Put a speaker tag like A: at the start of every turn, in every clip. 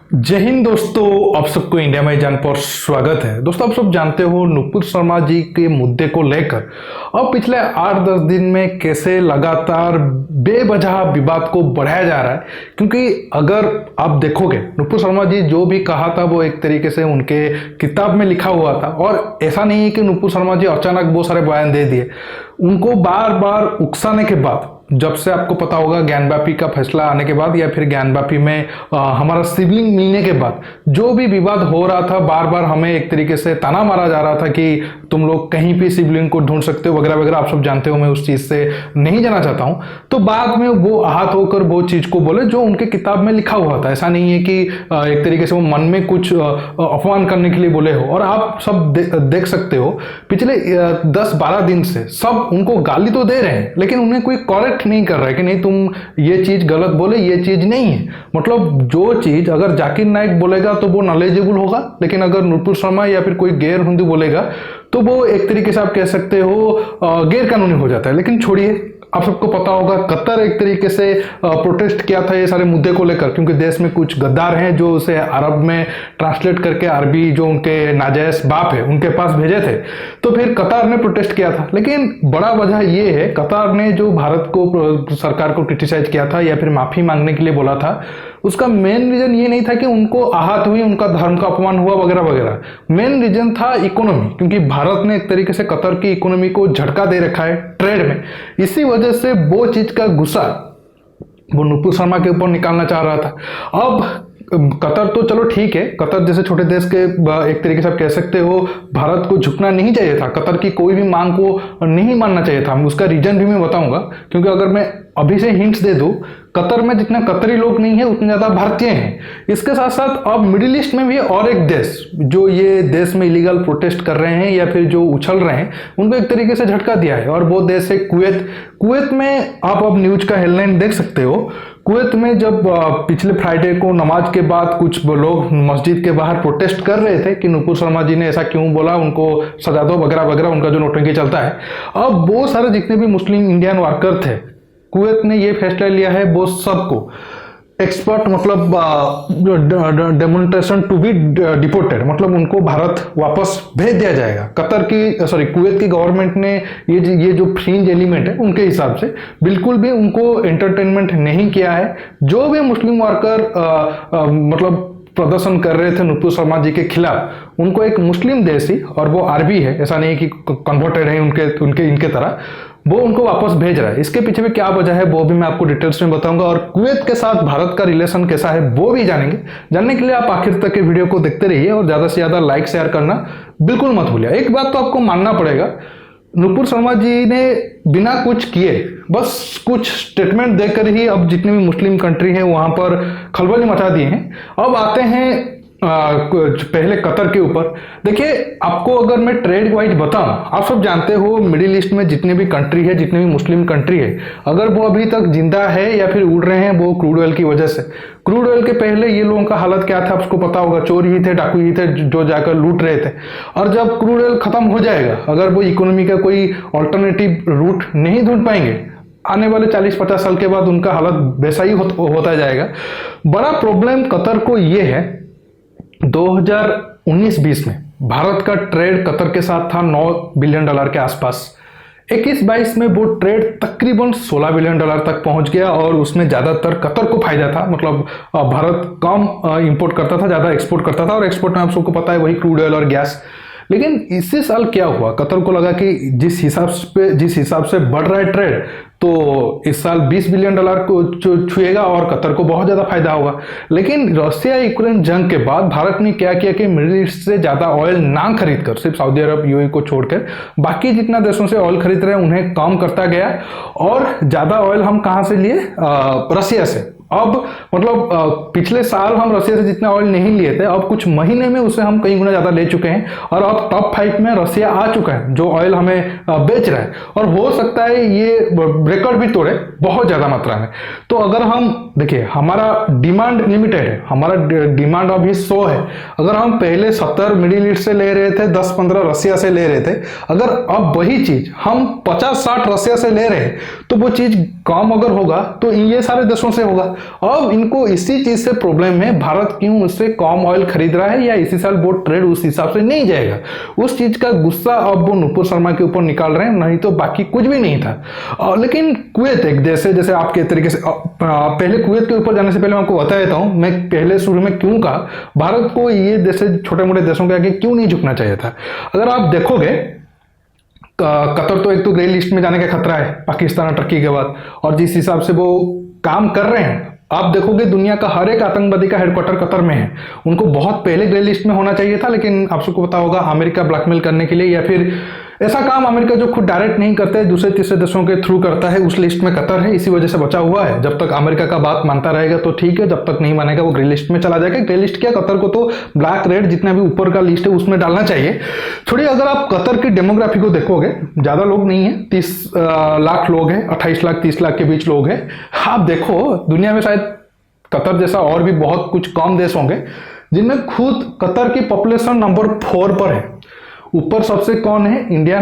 A: जय हिंद दोस्तों, आप सबको इंडिया में जान पर स्वागत है। दोस्तों, आप सब जानते हो नुपुर शर्मा जी के मुद्दे को लेकर अब पिछले 8-10 दिन में कैसे लगातार बेवजह विवाद को बढ़ाया जा रहा है। क्योंकि अगर आप देखोगे, नुपुर शर्मा जी जो भी कहा था वो एक तरीके से उनके किताब में लिखा हुआ था। और ऐसा नहीं है कि नुपुर शर्मा जी अचानक बहुत सारे बयान दे दिए। उनको बार बार उकसाने के बाद, जब से आपको पता होगा ज्ञानवापी का फैसला आने के बाद या फिर ज्ञानवापी में हमारा सिबलिंग मिलने के बाद जो भी विवाद हो रहा था, बार बार हमें एक तरीके से ताना मारा जा रहा था कि तुम लोग कहीं भी सिबलिंग को ढूंढ सकते हो वगैरह वगैरह। आप सब जानते हो, मैं उस चीज से नहीं जाना चाहता हूं। तो बाद में वो आहत होकर वो चीज को बोले जो उनके किताब में लिखा हुआ था। ऐसा नहीं है कि एक तरीके से वो मन में कुछ अपमान करने के लिए बोले हो। और आप सब देख सकते हो पिछले 10-12 दिन से सब उनको गाली तो दे रहे हैं, लेकिन उन्हें कोई करेक्ट नहीं कर रहा है कि नहीं तुम ये चीज गलत बोले, ये चीज नहीं है। मतलब जो चीज अगर जाकिर नाइक बोलेगा तो वो नॉलेजेबल होगा, लेकिन अगर नुपुर शर्मा या फिर कोई गैर हिंदू बोलेगा तो वो एक तरीके से आप कह सकते हो गैर कानूनी हो जाता है। लेकिन छोड़िए, आप सबको पता होगा कतर एक तरीके से प्रोटेस्ट किया था ये सारे मुद्दे को लेकर, क्योंकि देश में कुछ गद्दार हैं जो उसे अरब में ट्रांसलेट करके अरबी जो उनके नाजायज बाप है उनके पास भेजे थे। तो फिर कतर ने प्रोटेस्ट किया था। लेकिन बड़ा वजह ये है, कतर ने जो भारत को सरकार को क्रिटिसाइज किया था या फिर माफी मांगने के लिए बोला था, उसका मेन रीजन ये नहीं था कि उनको आहत हुई, उनका धर्म का अपमान हुआ वगैरह वगैरह। मेन रीजन था इकोनॉमी, क्योंकि भारत ने एक तरीके से कतर की इकोनॉमी को झटका दे रखा है ट्रेड में। इसी वजह से वो चीज का गुस्सा वो नुपुर शर्मा के ऊपर निकालना चाह रहा था। अब कतर तो चलो ठीक है, कतर जैसे छोटे देश के एक तरीके से आप कह सकते हो भारत को झुकना नहीं चाहिए था, कतर की कोई भी मांग को नहीं मानना चाहिए था। उसका रीजन भी मैं बताऊंगा, क्योंकि अगर मैं अभी से हिंट्स दे दूं, कतर में जितना कतरी लोग नहीं है उतने ज्यादा भारतीय हैं। इसके साथ साथ अब मिडिल ईस्ट में भी और एक देश जो ये देश में इलीगल प्रोटेस्ट कर रहे हैं या फिर जो उछल रहे हैं उनको एक तरीके से झटका दिया है, और वो देश है कुवैत। कुवैत में आप अब न्यूज का हेडलाइन देख सकते हो। कुवैत में जब पिछले फ्राइडे को नमाज के बाद कुछ लोग मस्जिद के बाहर प्रोटेस्ट कर रहे थे कि नुपुर शर्मा जी ने ऐसा क्यों बोला, उनको सजा दो वगैरह वगैरह, उनका जो नोटंकी चलता है। अब वो सारे जितने भी मुस्लिम इंडियन वर्कर थे, कुवैत ने ये फैसला लिया है वो सबको एक्सपर्ट मतलब डेमोन्स्ट्रेशन टू बी डिपोर्टेड, मतलब उनको भारत वापस भेज दिया जाएगा। कुवैत की गवर्नमेंट ने ये जो फ्रिंज एलिमेंट है उनके हिसाब से बिल्कुल भी उनको एंटरटेनमेंट नहीं किया है। जो भी मुस्लिम वर्कर मतलब प्रदर्शन कर रहे थे नुपुर शर्मा जी के खिलाफ, उनको एक मुस्लिम देशी, और वो अरबी है, ऐसा नहीं कि कन्वर्टेड है इनके तरह, वो उनको वापस भेज रहा है। इसके पीछे भी क्या वजह है वो भी मैं आपको डिटेल्स में बताऊंगा, और कुवैत के साथ भारत का रिलेशन कैसा है वो भी जानेंगे। जानने के लिए आप आखिर तक के वीडियो को देखते रहिए और ज्यादा से ज्यादा लाइक शेयर करना बिल्कुल मत भूलिए। एक बात तो आपको मानना पड़ेगा, नुपुर शर्मा जी ने बिना कुछ किए बस कुछ स्टेटमेंट देकर ही अब जितनी भी मुस्लिम कंट्री है वहां पर खलबली मचा दिए हैं। अब आते हैं पहले कतर के ऊपर। देखिए, आपको अगर मैं ट्रेड वाइज बताऊं, आप सब जानते हो मिडिल ईस्ट में जितने भी कंट्री है, जितने भी मुस्लिम कंट्री है, अगर वो अभी तक जिंदा है या फिर उड़ रहे हैं, वो क्रूड ऑयल की वजह से। क्रूड ऑयल के पहले ये लोगों का हालत क्या था आपको पता होगा, चोर ही थे, डाकू ही थे जो जाकर लूट रहे थे। और जब क्रूड ऑयल खत्म हो जाएगा, अगर वो इकोनॉमी का कोई ऑल्टरनेटिव रूट नहीं ढूंढ पाएंगे, आने वाले 40-50 साल के बाद उनका हालत वैसा ही होता जाएगा। बड़ा प्रॉब्लम कतर को ये है, 2019-20 में भारत का ट्रेड कतर के साथ था $9 बिलियन के आसपास। 21-22 में वो ट्रेड तकरीबन $16 बिलियन तक पहुंच गया, और उसमें ज्यादातर कतर को फायदा था। मतलब भारत कम इंपोर्ट करता था, ज्यादा एक्सपोर्ट करता था, और एक्सपोर्ट में आप सबको पता है वही क्रूड ऑयल और गैस। लेकिन इसी साल क्या हुआ, कतर को लगा कि जिस हिसाब से बढ़ रहा है ट्रेड, तो इस साल $20 बिलियन को छुएगा और कतर को बहुत ज्यादा फायदा होगा। लेकिन रशिया यूक्रेन जंग के बाद भारत ने क्या किया कि मिडिल ईस्ट से ज्यादा ऑयल ना खरीद कर, सिर्फ सऊदी अरब यूएई को छोड़कर बाकी जितना देशों से ऑयल खरीद रहे हैं उन्हें कम करता गया, और ज्यादा ऑयल हम कहां से लिए, रशिया से। अब मतलब पिछले साल हम रशिया से जितना ऑयल नहीं लिए थे, अब कुछ महीने में उसे हम कई गुना ज्यादा ले चुके हैं, और अब टॉप 5 में रशिया आ चुका है जो ऑयल हमें बेच रहा है। और हो सकता है ये रिकॉर्ड भी तोड़े बहुत ज्यादा मात्रा में। तो अगर हम देखिए, हमारा डिमांड लिमिटेड है, हमारा डिमांड अभी 100 है। अगर हम पहले 70 मिडिल ईस्ट से ले रहे थे, 10-15 रशिया से ले रहे थे, अगर अब वही चीज हम 50-60 रशिया से ले रहे हैं, तो वो चीज कम अगर होगा तो ये सारे देशों से होगा। अब इनको इसी चीज से प्रॉब्लम है, भारत क्यों उससे कम ऑयल खरीद रहा है या इसी साल वो ट्रेड उस हिसाब से नहीं जाएगा। उस चीज का गुस्सा अब वो नुपुर शर्मा के ऊपर निकाल रहे हैं, नहीं तो बाकी कुछ भी नहीं था। लेकिन कुवैत एक जैसे आपके तरीके से पहले कुवैत के ऊपर जाने से पहले मैं आपको बता देता हूं मैं पहले शुरू में क्यों कहा भारत को ये जैसे छोटे मोटे देशों के आगे क्यों नहीं झुकना चाहिए था। अगर आप देखोगे कतर तो एक तो ग्रे लिस्ट में जाने का खतरा है पाकिस्तान और टर्की के बाद, और जिस हिसाब से वो काम कर रहे हैं आप देखोगे दुनिया का हर एक आतंकवादी का हेडक्वार्टर कतर में है। उनको बहुत पहले ग्रे लिस्ट में होना चाहिए था, लेकिन आप सबको पता होगा अमेरिका ब्लैकमेल करने के लिए या फिर ऐसा काम अमेरिका जो खुद डायरेक्ट नहीं करता है दूसरे तीसरे देशों के थ्रू करता है, उस लिस्ट में कतर है, इसी वजह से बचा हुआ है। जब तक अमेरिका का बात मानता रहेगा तो ठीक है, जब तक नहीं मानेगा वो ग्रे लिस्ट में चला जाएगा। ग्रे लिस्ट क्या, कतर को तो ब्लैक रेड जितना भी ऊपर का लिस्ट है उसमें डालना चाहिए। थोड़ी अगर आप कतर की डेमोग्राफी को देखोगे, ज्यादा लोग नहीं है, 30 लाख लोग हैं, 28 लाख 30 लाख के बीच लोग हैं। आप देखो दुनिया में शायद कतर जैसा और भी बहुत कुछ कम देश होंगे जिनमें खुद कतर की पॉपुलेशन नंबर 4 पर है। ऊपर सबसे कौन है, इंडिया,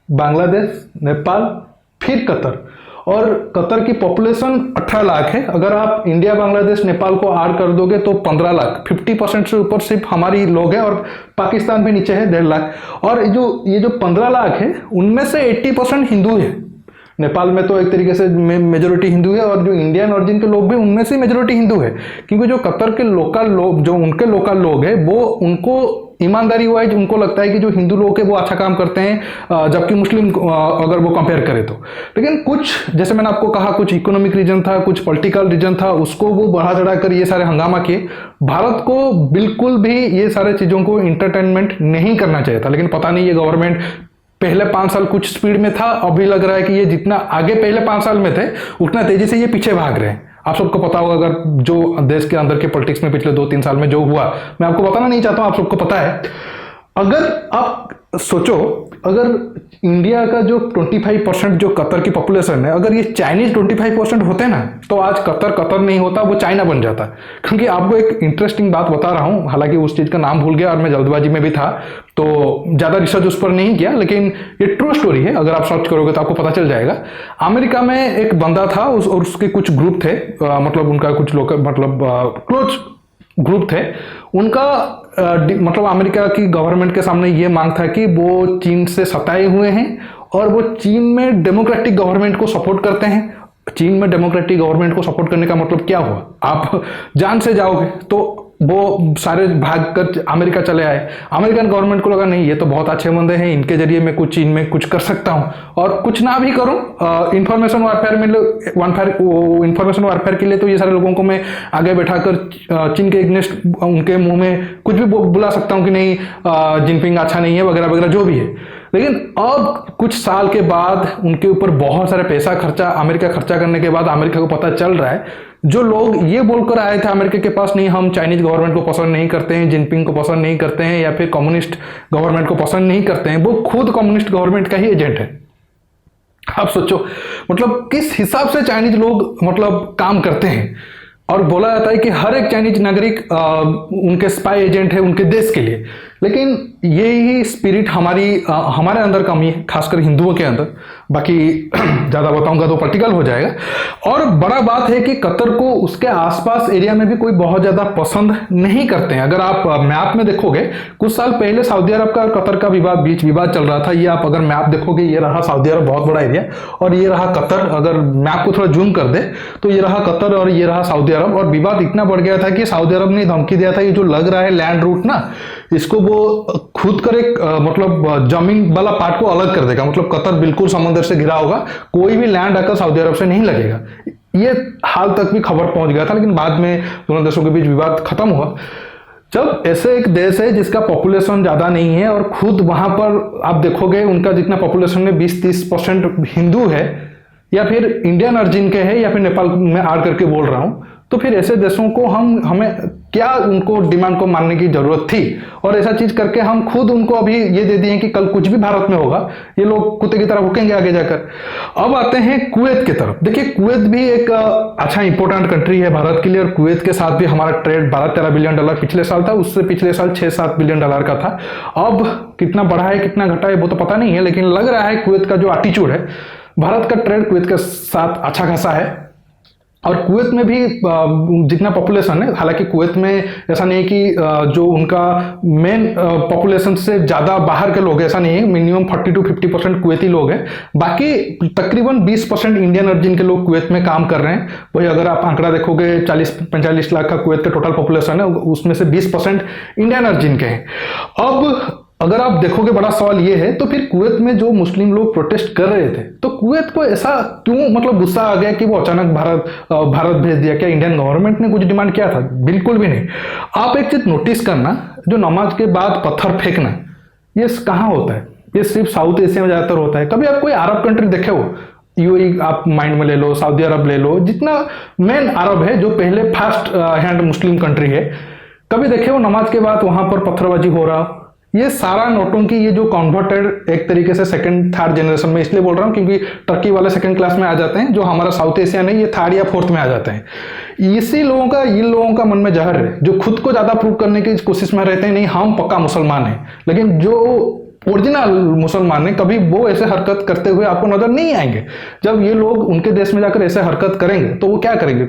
A: बांग्लादेश, नेपाल, फिर कतर, और कतर की पॉपुलेशन 18 लाख है। अगर आप इंडिया बांग्लादेश नेपाल को ऐड कर दोगे तो 15 लाख, 50% से ऊपर सिर्फ हमारी लोग हैं, और पाकिस्तान भी नीचे है 1.5 लाख। और ये जो 15 लाख है उनमें से 80% हिंदू है। नेपाल में तो एक तरीके से मेजोरिटी हिंदू है, और जो इंडियन ऑरिजिन के लोग भी उनमें से मेजोरिटी हिंदू है, क्योंकि जो कतर के लोकल लोग, जो उनके लोकल लोग हैं, वो उनको ईमानदारी वाइज उनको लगता है कि जो हिंदू लोग हैं वो अच्छा काम करते हैं, जबकि मुस्लिम अगर वो कंपेयर करें तो। लेकिन कुछ, जैसे मैंने आपको कहा, कुछ इकोनॉमिक रीजन था, कुछ पॉलिटिकल रीजन था, उसको वो बढ़ा चढ़ा कर ये सारे हंगामा किए। भारत को बिल्कुल भी ये सारे चीजों को इंटरटेनमेंट नहीं करना चाहिए था, लेकिन पता नहीं ये गवर्नमेंट पहले 5 साल कुछ स्पीड में था, अभी लग रहा है कि ये जितना आगे पहले 5 साल में थे उतना तेजी से ये पीछे भाग रहे हैं। आप सबको पता होगा, अगर जो देश के अंदर के पॉलिटिक्स में पिछले 2-3 साल में जो हुआ, मैं आपको बताना नहीं चाहता हूं, आप सबको पता है। अगर आप सोचो, अगर इंडिया का जो 25% जो कतर की पॉपुलेशन है, अगर ये चाइनीज 25% होते ना तो आज कतर नहीं होता, वो चाइना बन जाता। क्योंकि आपको एक इंटरेस्टिंग बात बता रहा हूं, हालांकि उस चीज का नाम भूल गया और मैं जल्दबाजी में भी था तो ज्यादा रिसर्च उस पर नहीं किया, लेकिन ये ट्रू स्टोरी है, अगर आप सर्च करोगे तो आपको पता चल जाएगा। अमेरिका में एक बंदा था और उसके कुछ ग्रुप थे, मतलब उनका कुछ लोग मतलब क्लोज ग्रुप थे उनका, मतलब अमेरिका की गवर्नमेंट के सामने ये मांग था कि वो चीन से सताए हुए हैं और वो चीन में डेमोक्रेटिक गवर्नमेंट को सपोर्ट करते हैं। चीन में डेमोक्रेटिक गवर्नमेंट को सपोर्ट करने का मतलब क्या हुआ, आप जान से जाओगे। तो वो सारे भागकर अमेरिका चले आए। अमेरिकन गवर्नमेंट को लगा नहीं ये तो बहुत अच्छे बंदे हैं, इनके जरिए मैं कुछ चीन में कुछ कर सकता हूं, और कुछ ना भी करूं इंफॉर्मेशन वारफेयर में, इंफॉर्मेशन वारफेयर के लिए तो ये सारे लोगों को मैं आगे बैठाकर चीन के अगेंस्ट उनके मुंह में कुछ भी बुला सकता हूं कि नहीं जिनपिंग अच्छा नहीं है वगैरह वगैरह जो भी है। लेकिन अब कुछ साल के बाद उनके ऊपर बहुत सारे पैसा खर्चा अमेरिका खर्चा करने के बाद अमेरिका को पता चल रहा है, जो लोग ये बोलकर आए थे अमेरिका के पास नहीं हम चाइनीज गवर्नमेंट को पसंद नहीं करते हैं, जिनपिंग को पसंद नहीं करते हैं या फिर कम्युनिस्ट गवर्नमेंट को पसंद नहीं करते हैं, वो खुद कम्युनिस्ट गवर्नमेंट का ही एजेंट है। आप सोचो मतलब किस हिसाब से चाइनीज लोग मतलब काम करते हैं, और बोला जाता है कि हर एक चाइनीज नागरिक उनके स्पाई एजेंट है उनके देश के लिए। लेकिन यही स्पिरिट हमारे अंदर कमी है, खासकर हिंदुओं के अंदर। बाकी ज्यादा बताऊंगा तो पॉलिटिकल हो जाएगा। और बड़ा बात है कि कतर को उसके आसपास एरिया में भी कोई बहुत ज्यादा पसंद नहीं करते हैं। अगर आप मैप में देखोगे, कुछ साल पहले सऊदी अरब का कतर का बीच विवाद चल रहा था। ये आप अगर मैप देखोगे, ये रहा सऊदी अरब बहुत बड़ा एरिया और ये रहा कतर। अगर मैप को थोड़ा जूम कर दे तो ये रहा कतर और ये रहा सऊदी अरब। और विवाद इतना बढ़ गया था कि सऊदी अरब ने धमकी दिया था ये जो लग रहा है लैंड रूट ना, इसको वो खुद कर एक मतलब जमीन वाला पार्ट को अलग कर देगा। मतलब कतर बिल्कुल समंदर से घिरा होगा, कोई भी लैंड आकर सऊदी अरब से नहीं लगेगा। ये हाल तक भी खबर पहुंच गया था, लेकिन बाद में दोनों देशों के बीच विवाद खत्म हुआ। जब ऐसे एक देश है जिसका पॉपुलेशन ज्यादा नहीं है और खुद वहां पर आप देखोगे उनका जितना पॉपुलेशन में 20-30% हिंदू है या फिर इंडियन ऑरिजिन के है या फिर नेपाल में आड़ करके बोल रहा हूं, तो फिर ऐसे देशों को हमें क्या उनको डिमांड को मानने की जरूरत थी। और ऐसा चीज करके हम खुद उनको अभी ये दे दिए कि कल कुछ भी भारत में होगा ये लोग कुत्ते की तरह भुकेंगे आगे जाकर। अब आते हैं कुवैत की तरफ। देखिए कुवैत भी एक अच्छा इंपॉर्टेंट कंट्री है भारत के लिए, और कुवैत के साथ भी हमारा ट्रेड $12-13 बिलियन पिछले साल था, उससे पिछले साल $6-7 बिलियन का था। अब कितना बढ़ा है कितना घटा है वो तो पता नहीं है, लेकिन लग रहा है कुवैत का जो एटीट्यूड है, भारत का ट्रेड कुवैत के साथ अच्छा खासा है। और कुवैत में भी जितना पॉपुलेशन है, हालांकि कुवैत में ऐसा नहीं है कि जो उनका मेन पॉपुलेशन से ज़्यादा बाहर के लोग, ऐसा नहीं है, मिनिमम 40 to 50% कुवैती लोग हैं। बाकी तकरीबन 20% इंडियन ओरिजिन के लोग कुवैत में काम कर रहे हैं। वही अगर आप आंकड़ा देखोगे 40-45 लाख का कुवैत का टोटल पॉपुलेशन है, उसमें से 20% इंडियन ओरिजिन के हैं। अब अगर आप देखोगे, बड़ा सवाल ये है, तो फिर कुवैत में जो मुस्लिम लोग प्रोटेस्ट कर रहे थे, तो कुवैत को ऐसा क्यों मतलब गुस्सा आ गया कि वो अचानक भारत भेज दिया? क्या इंडियन गवर्नमेंट ने कुछ डिमांड किया था? बिल्कुल भी नहीं। आप एक चीज नोटिस करना, जो नमाज के बाद पत्थर फेंकना, ये कहाँ होता है? ये सिर्फ साउथ एशिया में ज्यादातर होता है। कभी आप कोई अरब कंट्री देखे हो? यूएई आप माइंड में ले लो, सऊदी अरब ले लो, जितना मेन अरब है, जो पहले फर्स्ट हैंड मुस्लिम कंट्री है, कभी देखे हो नमाज के बाद वहां पर पत्थरबाजी हो रहा? ये सारा नौटंकी, ये जो कन्वर्टेड एक तरीके से सेकंड थर्ड जनरेशन में, इसलिए बोल रहा हूँ क्योंकि टर्की वाले सेकंड क्लास में आ जाते हैं, जो हमारा साउथ एशिया नहीं, ये थर्ड या फोर्थ में आ जाते हैं। इसी लोगों का, इन लोगों का मन में जहर है, जो खुद को ज्यादा प्रूव करने की कोशिश में रहते हैं, नहीं हम पक्का मुसलमान हैं, लेकिन जो ओरिजिनल मुसलमान है, कभी वो ऐसे हरकत करते हुए आपको नजर नहीं आएंगे। जब ये लोग उनके देश में जाकर ऐसे हरकत करेंगे तो वो क्या करेंगे?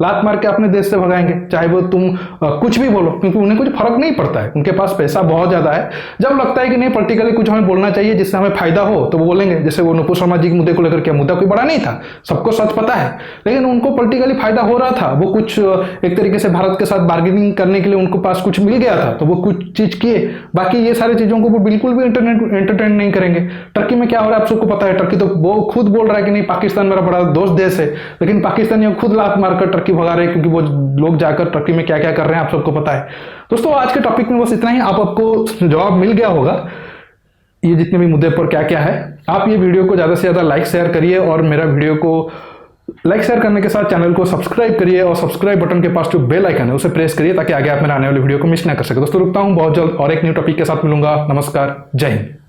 A: लात मार के अपने देश से भगाएंगे, चाहे वो तुम कुछ भी बोलो, क्योंकि उन्हें कुछ फर्क नहीं पड़ता है। उनके पास पैसा बहुत ज्यादा है। जब लगता है कि नहीं पॉलिटिकली कुछ हमें बोलना चाहिए जिससे हमें फायदा हो, तो वो बोलेंगे। जैसे वो नुपुर शर्मा जी के मुद्दे को लेकर, क्या मुद्दा कोई बड़ा नहीं था, सबको सच पता है, लेकिन उनको पॉलिटिकली फायदा हो रहा था। वो कुछ एक तरीके से भारत के साथ बार्गेनिंग करने के लिए उनके पास कुछ मिल गया था, तो वो कुछ चीज किए। बाकी ये सारी चीजों को वो बिल्कुल भी एंटरटेन नहीं करेंगे। टर्की में क्या हो रहा है आप सबको पता है। टर्की तो वो खुद बोल रहा है कि नहीं पाकिस्तान मेरा बड़ा दोस्त देश है, लेकिन पाकिस्तानी खुद लात मारकर टर्की भगा रहे हैं, क्योंकि वो लोग जाकर टर्की में क्या क्या कर रहे हैं आप सबको पता है। दोस्तों आज के टॉपिक में बस इतना ही। आपको जवाब मिल गया होगा ये जितने भी मुद्दे पर क्या क्या है। आप ये वीडियो को ज्यादा से ज्यादा लाइक शेयर करिए, और मेरा वीडियो को लाइक शेयर करने के साथ चैनल को सब्सक्राइब करिए, और सब्सक्राइब बटन के पास जो बेल आइकन है उसे प्रेस करिए, ताकि आगे आप मेरे आने वाले वीडियो को मिस ना कर सके। दोस्तों रुकता हूं, बहुत जल्द और एक न्यू टॉपिक के साथ मिलूंगा। नमस्कार, जय हिंद।